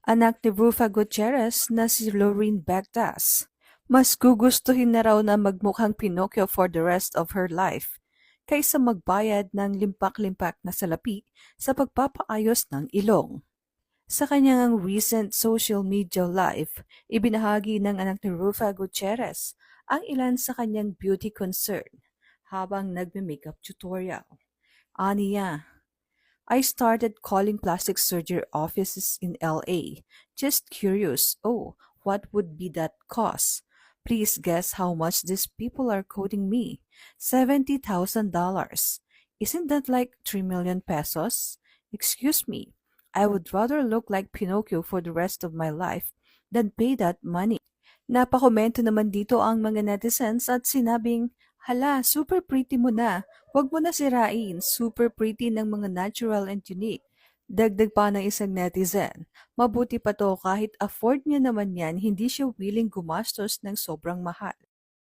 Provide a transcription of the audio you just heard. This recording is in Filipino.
Anak ni Rufa Gutierrez na si Lorene Bectas. Mas gugustuhin na raw na magmukhang Pinocchio for the rest of her life kaysa magbayad ng limpak-limpak na salapi sa pagpapaayos ng ilong. Sa kanyang recent social media live, ibinahagi ng anak ni Rufa Gutierrez ang ilan sa kanyang beauty concern habang nagme-makeup tutorial. Aniya, I started calling plastic surgery offices in LA. Just curious. Oh, what would be that cost? Please guess how much these people are quoting me. $70,000. Isn't that like 3 million pesos? Excuse me. I would rather look like Pinocchio for the rest of my life than pay that money. Napakomento naman dito ang mga netizens at sinabing, hala, super pretty mo na. Huwag mo na sirain. Super pretty ng mga natural and unique. Dagdag pa ng isang netizen, mabuti pa to kahit afford niya naman yan, hindi siya willing gumastos ng sobrang mahal.